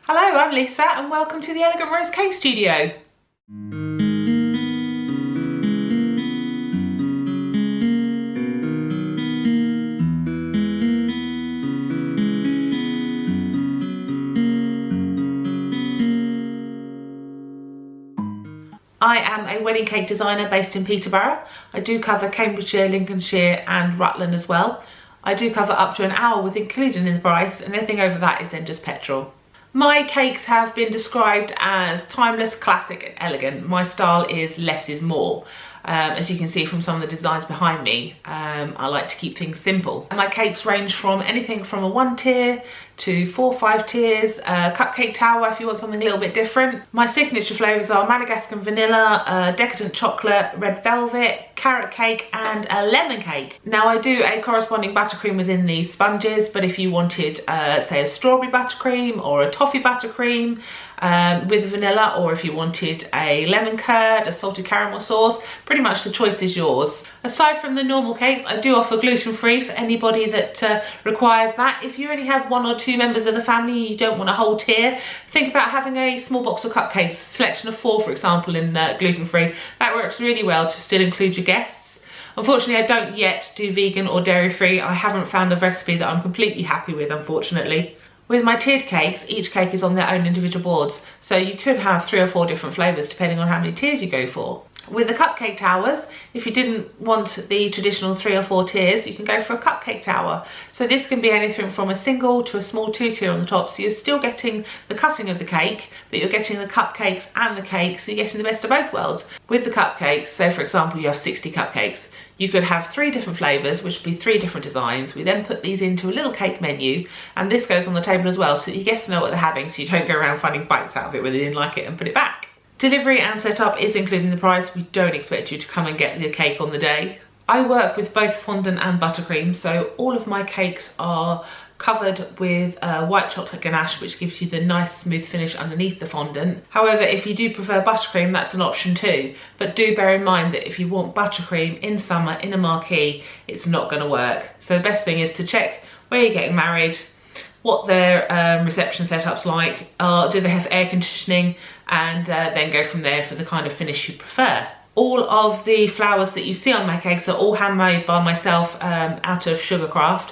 Hello, I'm Lisa and welcome to the Elegant Rose Cake Studio. I am a wedding cake designer based in Peterborough. I do cover Cambridgeshire, Lincolnshire and Rutland as well. I do cover up to an hour with included in the price, and anything over that is then just petrol. My cakes have been described as timeless, classic and elegant. My style is less is more. As you can see from some of the designs behind me, I like to keep things simple. My cakes range from anything from a 1 tier to 4 or 5 tiers, cupcake tower if you want something a little bit different. My signature flavours are Madagascar vanilla, decadent chocolate, red velvet, carrot cake and a lemon cake. Now I do a corresponding buttercream within these sponges, but if you wanted say a strawberry buttercream or a toffee buttercream with vanilla, or if you wanted a lemon curd, a salted caramel sauce, pretty much the choice is yours. Aside from the normal cakes, I do offer gluten-free for anybody that requires that. If you only have 1 or 2 members of the family and you don't want a whole tier, think about having a small box of cupcakes, selection of 4 for example in gluten-free. That works really well to still include your guests. Unfortunately, I don't yet do vegan or dairy-free. I haven't found a recipe that I'm completely happy with, unfortunately. With my tiered cakes, each cake is on their own individual boards, so you could have 3 or 4 different flavours depending on how many tiers you go for. With the cupcake towers, if you didn't want the traditional 3 or 4 tiers, you can go for a cupcake tower. So this can be anything from a single to a small 2 tier on the top, so you're still getting the cutting of the cake, but you're getting the cupcakes and the cake, so you're getting the best of both worlds. With the cupcakes, so for example you have 60 cupcakes, you could have 3 different flavours, which would be 3 different designs. We then put these into a little cake menu, and this goes on the table as well, so you guests know what they're having, so you don't go around finding bites out of it where they didn't like it and put it back. Delivery and setup is included in the price. We don't expect you to come and get the cake on the day. I work with both fondant and buttercream, so all of my cakes are covered with white chocolate ganache, which gives you the nice smooth finish underneath the fondant. However, if you do prefer buttercream, that's an option too. But do bear in mind that if you want buttercream in summer in a marquee, it's not going to work. So the best thing is to check where you're getting married, what their reception setup's like, do they have air conditioning, and then go from there for the kind of finish you prefer. All of the flowers that you see on my cakes are all handmade by myself out of Sugarcraft.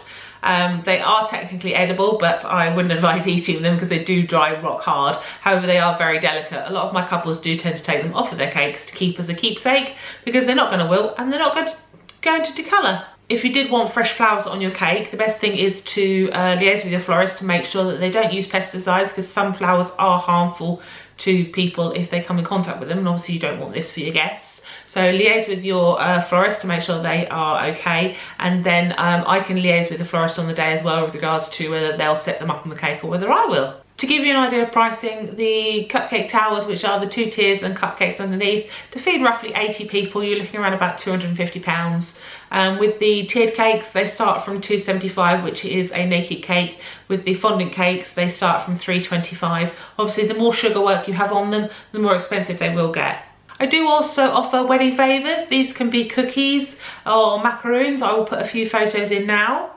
They are technically edible, but I wouldn't advise eating them because they do dry rock hard. However, they are very delicate. A lot of my couples do tend to take them off of their cakes to keep as a keepsake because they're not going to wilt and they're not going to decolour. If you did want fresh flowers on your cake, the best thing is to liaise with your florist to make sure that they don't use pesticides, because some flowers are harmful to people if they come in contact with them, and obviously you don't want this for your guests. So liaise with your florist to make sure they are okay, and then I can liaise with the florist on the day as well with regards to whether they'll set them up on the cake or whether I will. To give you an idea of pricing, the cupcake towers, which are the 2 tiers and cupcakes underneath, to feed roughly 80 people, you're looking around about £250. With the tiered cakes, they start from £275, which is a naked cake. With the fondant cakes, they start from £325. Obviously, the more sugar work you have on them, the more expensive they will get. I do also offer wedding favours. These can be cookies or macaroons. I will put a few photos in now.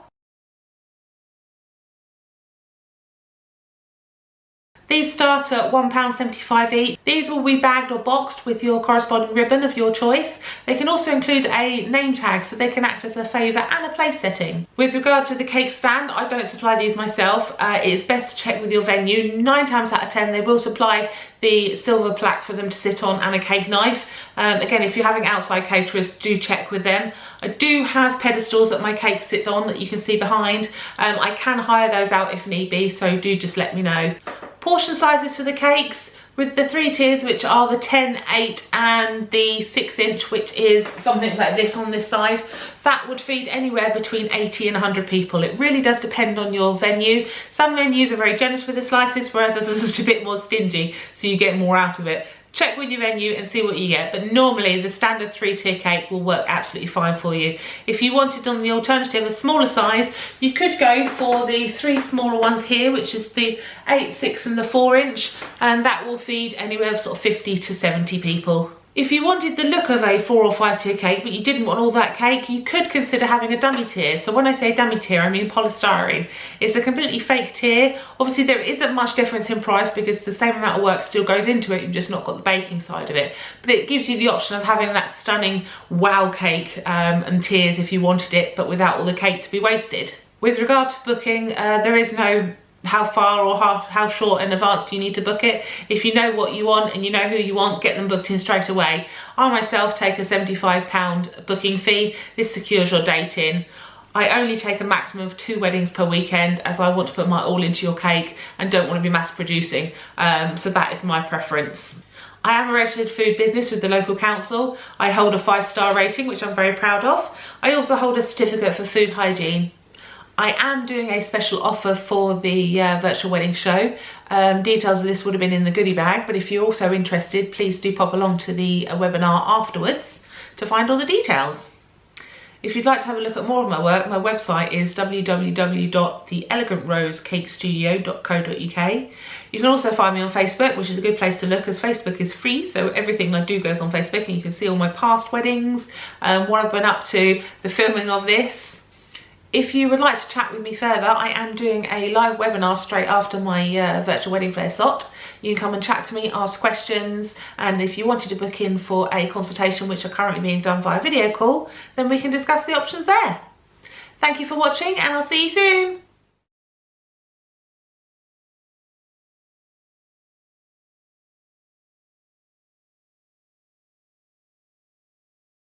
These start at £1.75 each. These will be bagged or boxed with your corresponding ribbon of your choice. They can also include a name tag, so they can act as a favour and a place setting. With regard to the cake stand, I don't supply these myself. It's best to check with your venue. 9 times out of 10 they will supply the silver plaque for them to sit on and a cake knife. Again, if you're having outside caterers, do check with them. I do have pedestals that my cake sits on that you can see behind. I can hire those out if need be, so do just let me know. Portion sizes for the cakes, with the 3 tiers, which are the 10, 8 and the 6 inch, which is something like this on this side, that would feed anywhere between 80 and 100 people. It really does depend on your venue. Some venues are very generous with the slices, whereas others are just a bit more stingy, so you get more out of it. Check with your venue and see what you get, but normally the standard 3-tier cake will work absolutely fine for you. If you wanted on the alternative a smaller size, you could go for the 3 smaller ones here, which is the 8, 6 and the 4 inch, and that will feed anywhere sort of 50 to 70 people. If you wanted the look of a 4 or 5 tier cake, but you didn't want all that cake, you could consider having a dummy tier. So when I say dummy tier, I mean polystyrene. It's a completely fake tier. Obviously there isn't much difference in price because the same amount of work still goes into it, you've just not got the baking side of it. But it gives you the option of having that stunning wow cake and tiers if you wanted it, but without all the cake to be wasted. With regard to booking, there is no how far or how short in advance do you need to book it. If you know what you want and you know who you want, get them booked in straight away. I myself take a £75 booking fee. This secures your date in. I only take a maximum of 2 weddings per weekend as I want to put my all into your cake and don't want to be mass producing, so that is my preference. I am a registered food business with the local council. I hold a 5-star rating, which I'm very proud of. I also hold a certificate for food hygiene. I am doing a special offer for the virtual wedding show. Details of this would have been in the goodie bag, but if you're also interested, please do pop along to the webinar afterwards to find all the details. If you'd like to have a look at more of my work, my website is www.theelegantrosecakestudio.co.uk. You can also find me on Facebook, which is a good place to look as Facebook is free, so everything I do goes on Facebook and you can see all my past weddings, what I've been up to, the filming of this. If you would like to chat with me further, I am doing a live webinar straight after my virtual wedding fair SOT. You can come and chat to me, ask questions, and if you wanted to book in for a consultation, which are currently being done via video call, then we can discuss the options there. Thank you for watching and I'll see you soon.